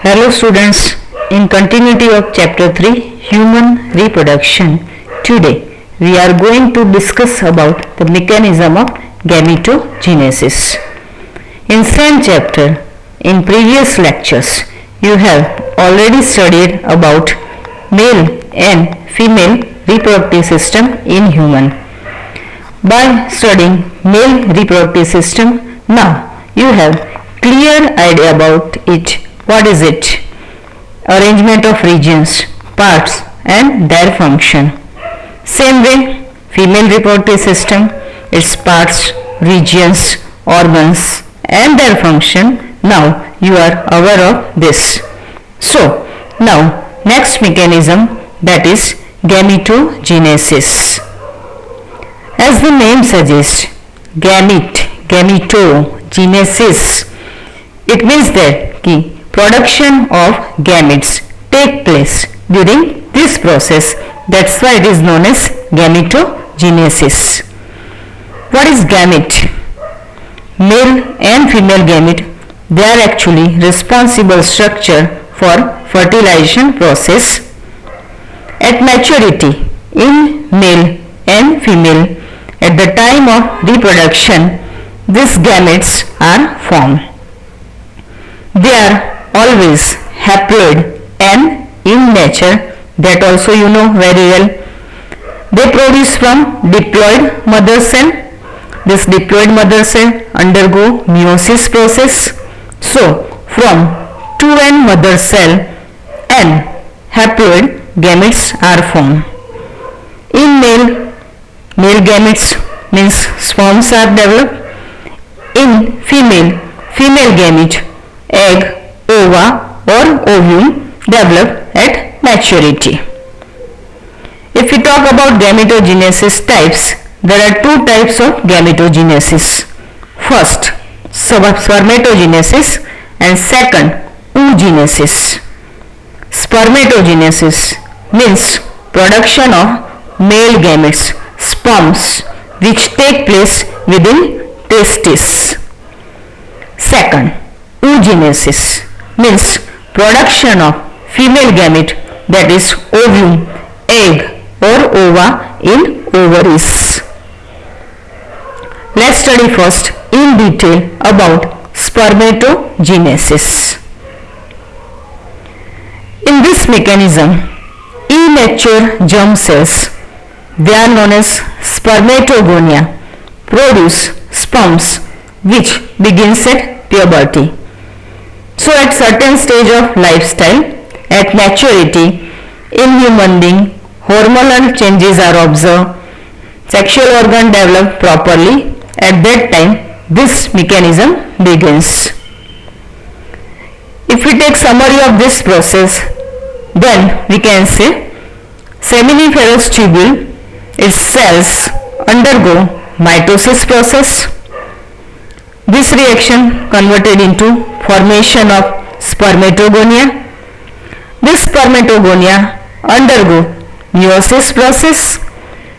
Hello students, in continuity of chapter 3 Human Reproduction, today we are going to discuss about the mechanism of gametogenesis. In same chapter, in previous lectures, you have already studied about male and female reproductive system in human. By studying male reproductive system, now you have clear idea about it. What is it? Arrangement of regions, parts and their function. Same way, female reproductive system, its parts, regions, organs and their function. Now you are aware of this. So now next mechanism, that is gametogenesis. As the name suggests, gametogenesis, it means that production of gametes take place during this process. That's why it is known as gametogenesis. What is gamete? Male and female gamete, they are actually responsible structure for fertilization process. At maturity in male and female, at the time of reproduction, these gametes are formed. They are always haploid and in nature, that also you know very well. They produce from diploid mother cell. This diploid mother cell undergo meiosis process. So from 2N mother cell and haploid gametes are formed. In male gametes means sperms are developed. In female gamete, egg, ova or ovum develop at maturity. If we talk about gametogenesis types, there are two types of gametogenesis. First, spermatogenesis and second, oogenesis. Spermatogenesis means production of male gametes, sperms, which take place within testes. Second, oogenesis means production of female gamete, that is ovum, egg or ova in ovaries. Let's study first in detail about spermatogenesis. In this mechanism, immature germ cells, they are known as spermatogonia, produce sperms which begins at puberty. So at certain stage of lifestyle, at maturity, in human being, hormonal changes are observed, sexual organ develop properly. At that time, this mechanism begins. If we take summary of this process, then we can say seminiferous tubule, its cells undergo mitosis process. This reaction converted into formation of spermatogonia. This spermatogonia undergo meiosis process,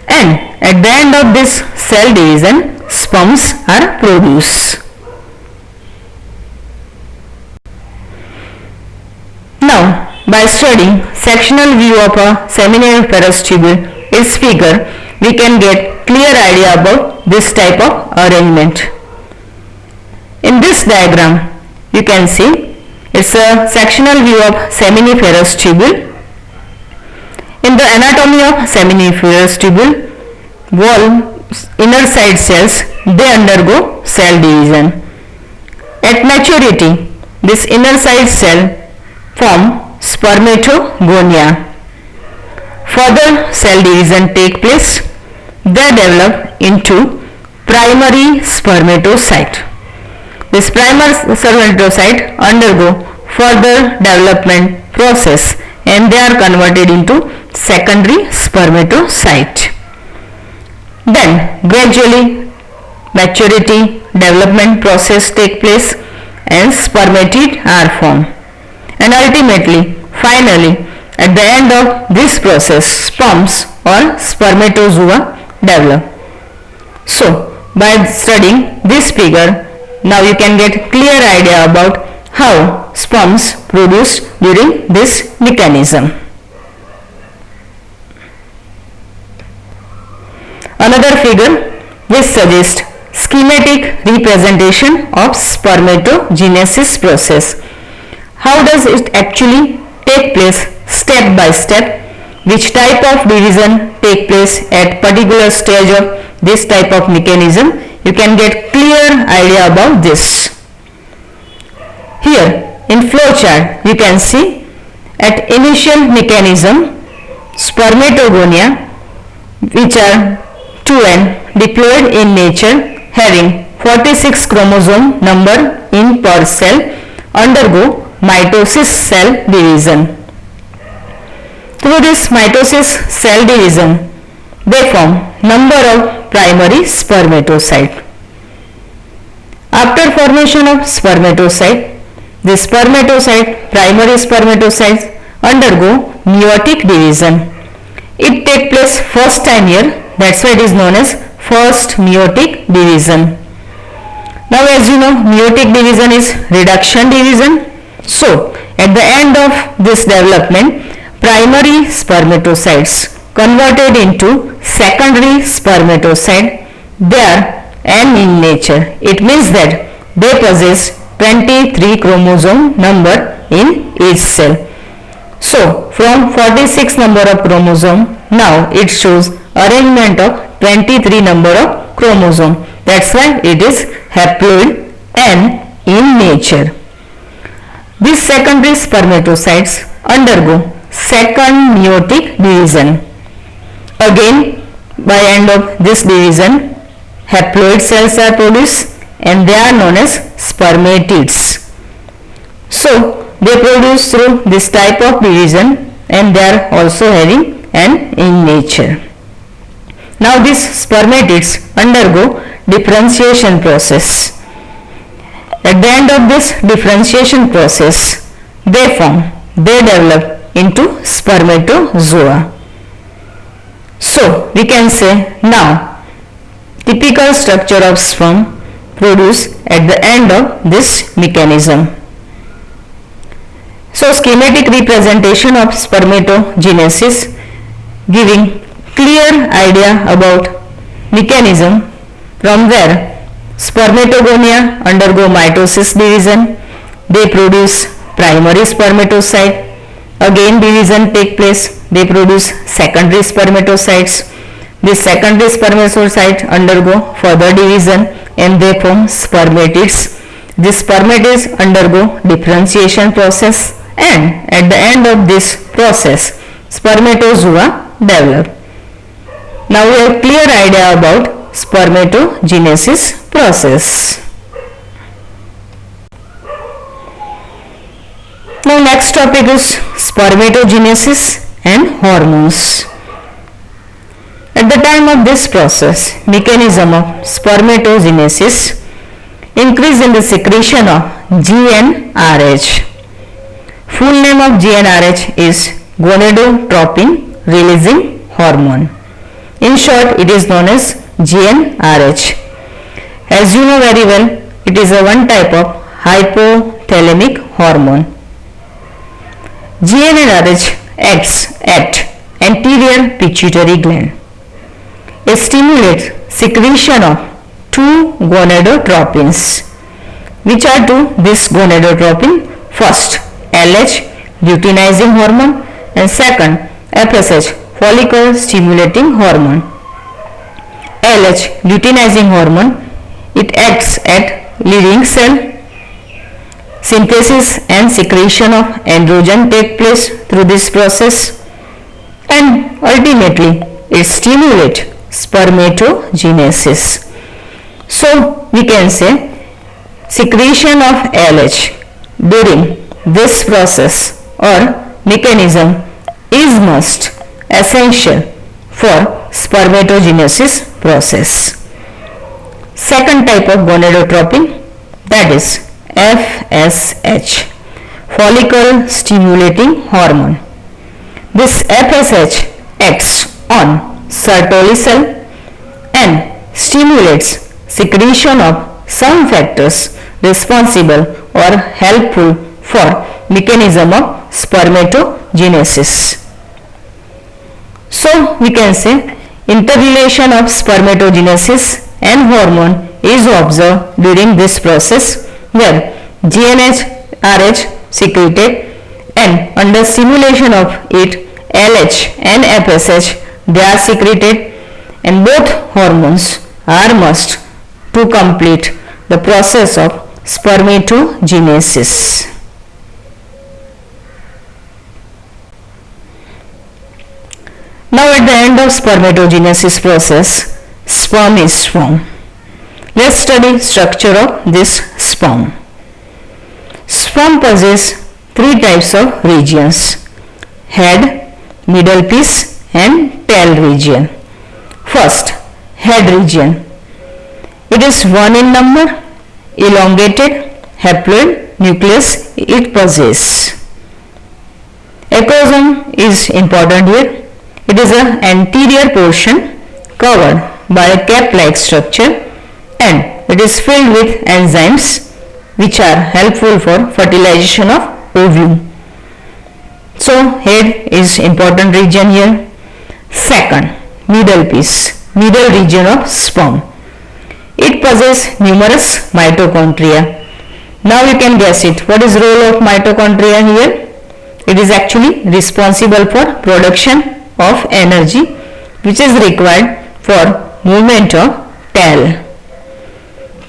and at the end of this cell division, sperms are produced. Now, by studying sectional view of a seminiferous tubule, its figure, we can get clear idea about this type of arrangement. In this diagram, you can see it's a sectional view of seminiferous tubule. In the anatomy of seminiferous tubule, wall inner side cells, they undergo cell division. At maturity, this inner side cell form spermatogonia. Further cell division take place. They develop into primary spermatocyte. This primary spermatocyte undergo further development process and they are converted into secondary spermatocyte. Then gradually maturity development process take place and spermatid are formed. And ultimately, finally, at the end of this process, sperms or spermatozoa develop. So, by studying this figure, now you can get clear idea about how sperms produce during this mechanism. Another figure which suggests schematic representation of spermatogenesis process. How does it actually take place step by step? Which type of division take place at particular stage of this type of mechanism? You can get clear idea about this. Here in flow chart you can see at initial mechanism spermatogonia, which are 2n diploid in nature having 46 chromosome number in per cell, undergo mitosis cell division. Through this mitosis cell division, they form number of primary spermatocyte. After formation of spermatocyte, the primary spermatocytes undergo meiotic division. It takes place first time here, that's why it is known as first meiotic division. Now as you know, meiotic division is reduction division. So at the end of this development, primary spermatocytes converted into secondary spermatocyte, they are n in nature. It means that they possess 23 chromosome number in each cell. So from 46 number of chromosome, now it shows arrangement of 23 number of chromosome. That's why it is haploid n in nature. These secondary spermatocytes undergo second meiotic division. Again, by end of this division, haploid cells are produced and they are known as spermatids. So they produce through this type of division and they are also having n in nature. Now these spermatids undergo differentiation process. At the end of this differentiation process, they develop into spermatozoa. So we can say now typical structure of sperm produced at the end of this mechanism. So schematic representation of spermatogenesis giving clear idea about mechanism from where spermatogonia undergo mitosis division, they produce primary spermatocyte, again division take place, they produce secondary spermatocytes, the secondary spermatocyte undergo further division and they form spermatids. The spermatids undergo differentiation process and at the end of this process spermatozoa develop. Now we have clear idea about spermatogenesis process. Now next topic is spermatogenesis and hormones. At the time of this process, mechanism of spermatogenesis increase in the secretion of GnRH. Full name of GnRH is gonadotropin releasing hormone. In short, it is known as GnRH. As you know very well, it is a one type of hypothalamic hormone. GnRH acts at anterior pituitary gland. It stimulates secretion of two gonadotropins. Which are two? This gonadotropin. First, LH luteinizing hormone and second, FSH follicle stimulating hormone. LH luteinizing hormone, it acts at leading cell. Synthesis and secretion of androgen take place through this process and ultimately it stimulates spermatogenesis. So we can say secretion of LH during this process or mechanism is must essential for spermatogenesis process. Second type of gonadotropin, that is FSH, follicle stimulating hormone. This FSH acts on Sertoli cell and stimulates secretion of some factors responsible or helpful for mechanism of spermatogenesis. So we can say interrelation of spermatogenesis and hormone is observed during this process where GnRH secreted and under stimulation of it LH and FSH they are secreted, and both hormones are must to complete the process of spermatogenesis. Now at the end of spermatogenesis process, sperm is formed. Let's study structure of this sperm. Sperm possesses three types of regions: head, middle piece and tail region. First, head region. It is 1 in number, elongated, haploid nucleus it possesses. Acrosome is important here. It is an anterior portion covered by a cap-like structure and it is filled with enzymes which are helpful for fertilization of ovum. So head is important region here. Second, middle piece, middle region of sperm. It possesses numerous mitochondria. Now you can guess it. What is role of mitochondria here? It is actually responsible for production of energy which is required for movement of tail.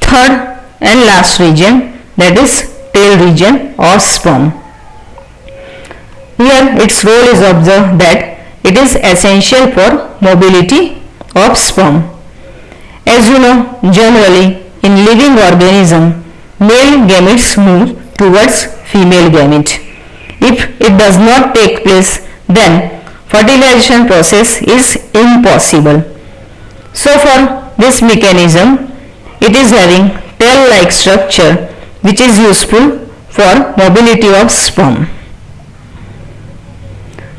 Third and last region, that is tail region of sperm. Here its role is observed that it is essential for mobility of sperm. As you know, generally in living organism, male gametes move towards female gamete. If it does not take place, then fertilization process is impossible. So for this mechanism, it is having tail-like structure which is useful for mobility of sperm.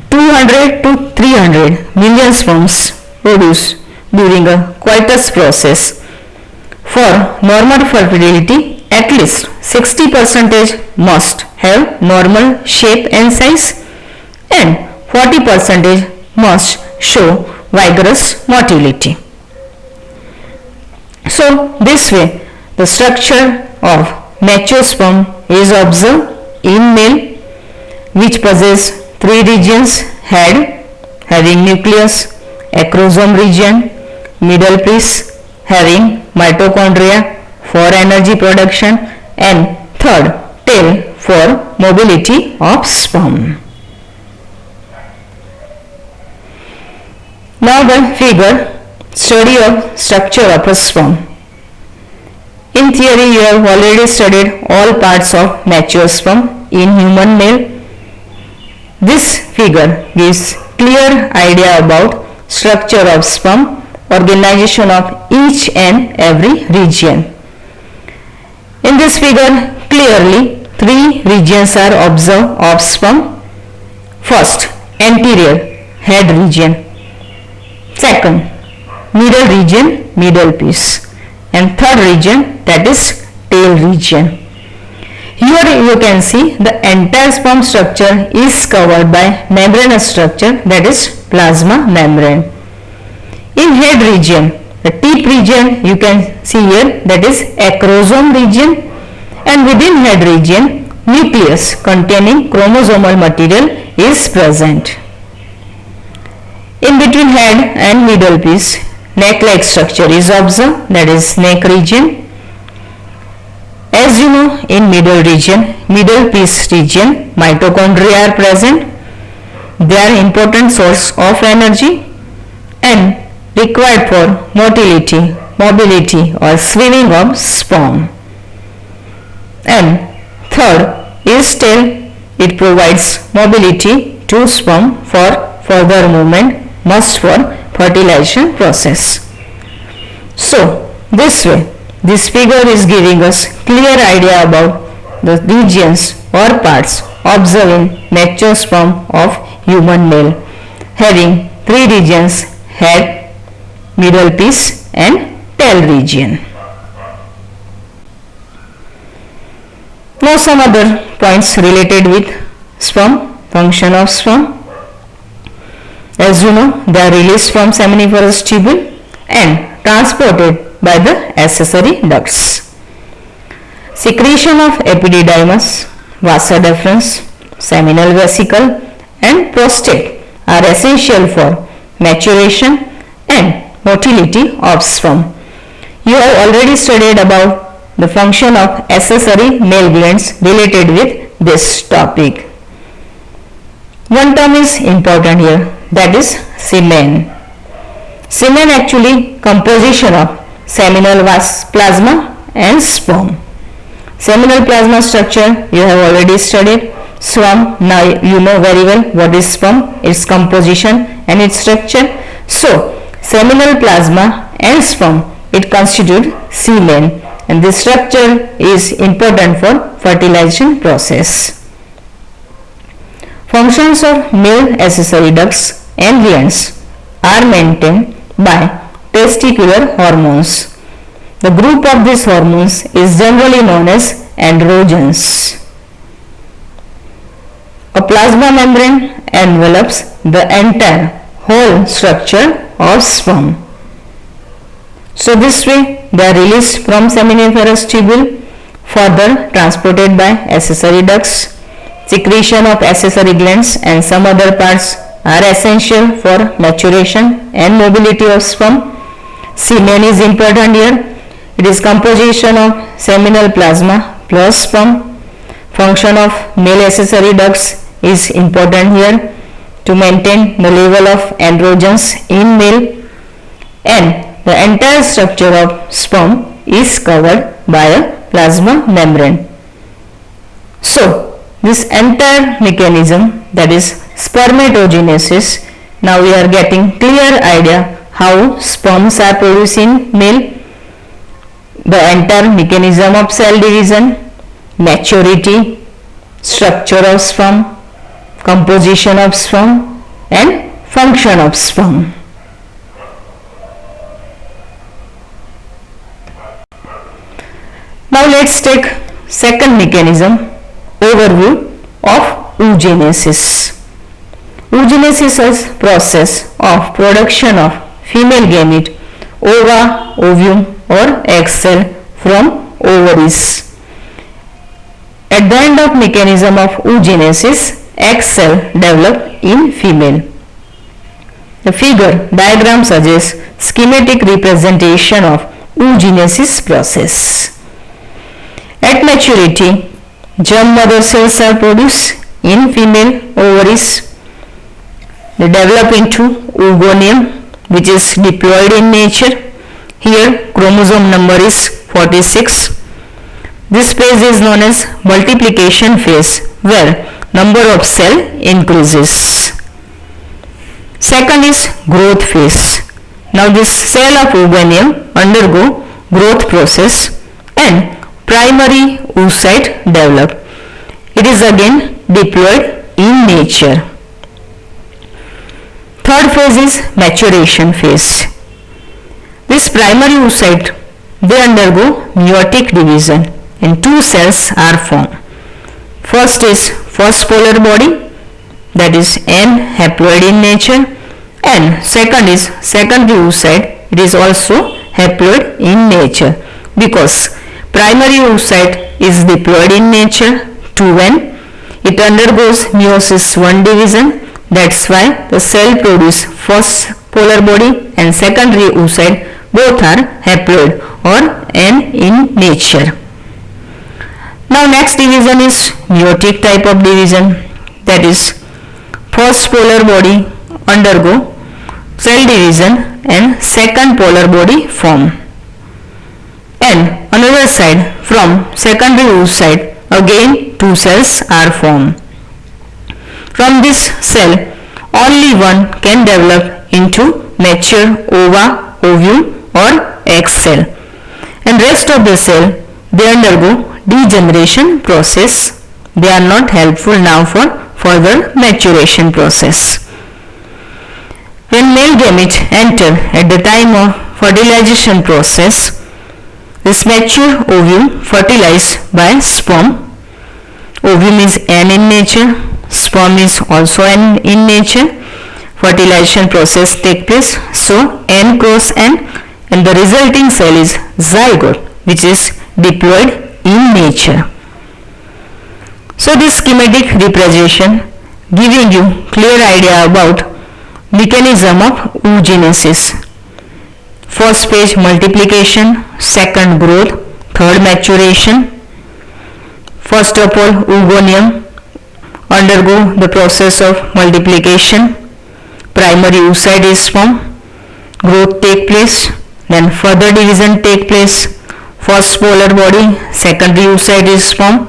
200 to 300 million sperms produced during a coitus process. For normal fertility, at least 60% must have normal shape and size and 40% must show vigorous motility. So this way the structure of mature sperm is observed in male, which possess three regions: head having nucleus, acrosome region, middle piece having mitochondria for energy production, and third, tail for mobility of sperm. Now the figure, study of structure of a sperm. In theory, you have already studied all parts of mature sperm in human male. This figure gives clear idea about structure of sperm, organization of each and every region. In this figure, clearly three regions are observed of sperm. First, anterior head region. Second, middle region, middle piece, and third region, that is tail region. Here you can see the entire sperm structure is covered by membranous structure, that is plasma membrane. In head region, the tip region you can see here, that is acrosome region, and within head region nucleus containing chromosomal material is present. In between head and middle piece, neck-like structure is observed, that is neck region. As you know, in middle region, middle piece region, mitochondria are present. They are important source of energy and required for motility, mobility or swimming of sperm. And third is tail. It provides mobility to sperm for further movement, must for fertilization process. So this way, this figure is giving us clear idea about the regions or parts observed in mature sperm of human male, having three regions: head, middle piece and tail region. Now some other points related with sperm, function of sperm. As you know, they are released from seminiferous tubule and transported by the accessory ducts. Secretion of epididymis, vasa deferens, seminal vesicle and prostate are essential for maturation and motility of sperm. You have already studied about the function of accessory male glands related with this topic. One term is important here, that is semen. Semen actually composition of seminal plasma and sperm. Seminal plasma structure you have already studied. Sperm, now you know very well what is sperm, its composition and its structure. So seminal plasma and sperm, it constitute semen, and this structure is important for fertilization process. Functions of male accessory ducts and glands are maintained by testicular hormones. The group of these hormones is generally known as androgens. A plasma membrane envelops the entire whole structure of sperm. So this way they are released from seminiferous tubule, further transported by accessory ducts. Secretion of accessory glands and some other parts are essential for maturation and mobility of sperm. Semen is important here. It is composition of seminal plasma plus sperm. Function of male accessory ducts is important here to maintain the level of androgens in male, and the entire structure of sperm is covered by a plasma membrane. So this entire mechanism, that is spermatogenesis, now we are getting clear idea how sperms are produced in male, the entire mechanism of cell division, maturity, structure of sperm, composition of sperm and function of sperm. Now let's take second mechanism, overview of oogenesis. Oogenesis is process of production of female gamete, ova, ovum or egg cell from ovaries. At the end of mechanism of oogenesis, egg cell develop in female. The figure diagram suggests schematic representation of oogenesis process. At maturity, germ mother cells are produced in female ovaries. They develop into oogonium, which is diploid in nature. Here chromosome number is 46. This phase is known as multiplication phase, where number of cell increases. Second is growth phase. Now this cell of oogonium undergo growth process and primary oocyte develop. It is again diploid in nature. Third phase is maturation phase. This primary oocyte, they undergo meiotic division and two cells are formed. First is first polar body, that is N, haploid in nature, and second is secondary oocyte. It is also haploid in nature because primary oocyte is diploid in nature 2N. It undergoes meiosis 1 division. That's why the cell produce first polar body and secondary oocyte both are haploid or N in nature. Now next division is meiotic type of division, that is first polar body undergo cell division and second polar body form. And another side from secondary oocyte again two cells are formed. From this cell only one can develop into mature ova, ovum or egg cell, and rest of the cell they undergo degeneration process. They are not helpful now for further maturation process. When male gametes enter at the time of fertilization process, this mature ovum fertilized by sperm Ovum is N in nature, sperm is also N in nature. Fertilization process take place, so N cross N, and the resulting cell is zygote, which is diploid in nature. So this schematic representation giving you clear idea about mechanism of oogenesis. First stage multiplication, second growth, third maturation. First of all, oogonium undergo the process of multiplication. Primary oocyte is formed, growth take place, then further division take place. First polar body, secondary oocyte is formed,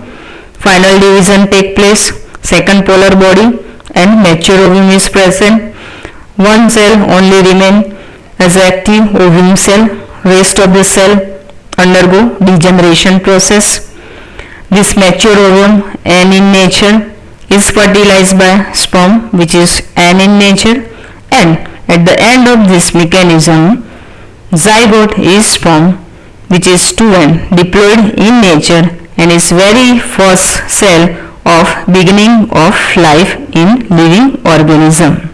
final division take place, second polar body, and mature ovum is present. One cell only remain as active ovum cell, rest of the cell undergo degeneration process. This mature ovum, N in nature, is fertilized by sperm, which is N in nature, and at the end of this mechanism, zygote is formed, which is 2N, diploid in nature, and is very first cell of beginning of life in living organism.